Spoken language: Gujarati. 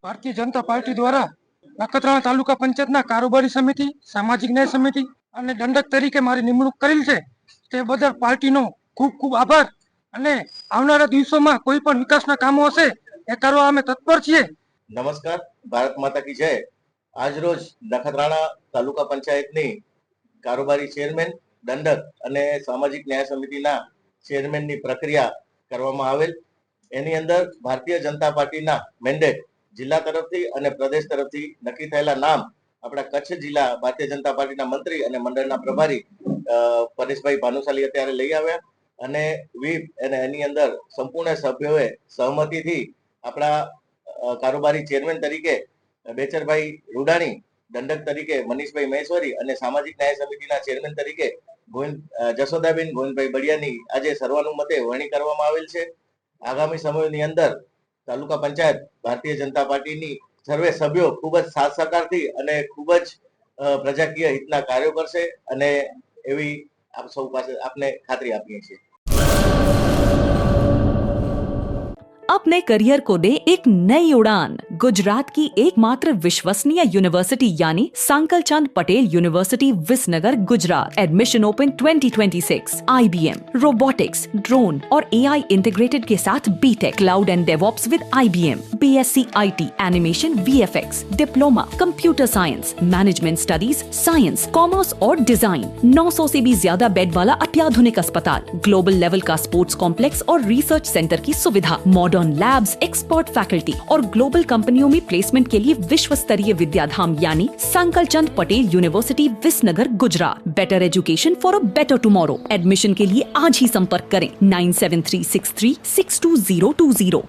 ભારતીય જનતા પાર્ટી દ્વારા નખત્રાણા તાલુકા પંચાયતના કારોબારી સમિતિ, સામાજિક ન્યાય સમિતિ અને દંડક તરીકે મારી નિમણૂક કરેલ છે તે બદલ પાર્ટીનો ખૂબ ખૂબ આભાર અને આવનારા દિવસોમાં કોઈ પણ વિકાસના કામો હશે એ કરવા અમે તત્પર છીએ. નમસ્કાર, ભારત માતા કી જય. આજ રોજ નખત્રાણા તાલુકા પંચાયતની કારોબારી ચેરમેન, દંડક અને સામાજિક ન્યાય સમિતિના ચેરમેનની પ્રક્રિયા કરવામાં આવેલ. એની અંદર ભારતીય જનતા પાર્ટીના મેન્ડેટ જિલ્લા તરફથી અને પ્રદેશ તરફથી નક્કી થયેલા નામ આપણા કચ્છ જિલ્લા ભારતીય જનતા પાર્ટીના મંત્રી અને મંડળના પ્રભારી પરેશભાઈ ભાનુશાલી અત્યારે લઈ આવ્યા અને વ્હીપ અને એની અંદર સંપૂર્ણ સભ્યોએ સહમતિથી આપણા કારોબારી ચેરમેન તરીકે બેચરભાઈ રૂડાણી, દંડક તરીકે મનીષભાઈ મહેશ્વરી અને સામાજિક ન્યાય સમિતિના ચેરમેન તરીકે જશોદાબેન ગોવિંદભાઈ બળિયાની આજે સર્વાનુમતે વરણી કરવામાં આવેલ છે. આગામી સમયની અંદર તાલુકા પંચાયત ભારતીય જનતા પાર્ટીની સર્વે સભ્યો ખૂબ જ સાથ સહકારથી અને ખૂબ જ પ્રજાકીય હિતના કાર્યો કરશે અને એવી આપ સૌ પાસે આપને ખાતરી આપીએ છીએ. अपने करियर को दे एक नई उड़ान। गुजरात की एकमात्र विश्वसनीय यूनिवर्सिटी यानी Sankalchand Patel university Visnagar Gujarat. Admission open 2026। IBM, robotics, drone और AI इंटीग्रेटेड के साथ B Tech, cloud and DevOps with IBM, BSc IT, animation, VFX, diploma, computer science, management studies, science, commerce और डिजाइन। 900 से भी ज्यादा बेड वाला अत्याधुनिक अस्पताल, ग्लोबल लेवल का स्पोर्ट्स कॉम्प्लेक्स और रिसर्च सेंटर की सुविधा, मॉडर्न लैब्स, एक्सपर्ट फैकल्टी और ग्लोबल कंपनियों में प्लेसमेंट के लिए विश्व स्तरीय विद्याधाम यानी Sankalchand Patel university Visnagar Gujarat. Better education for a better tomorrow. Admission के लिए आज ही संपर्क करें 9736362020।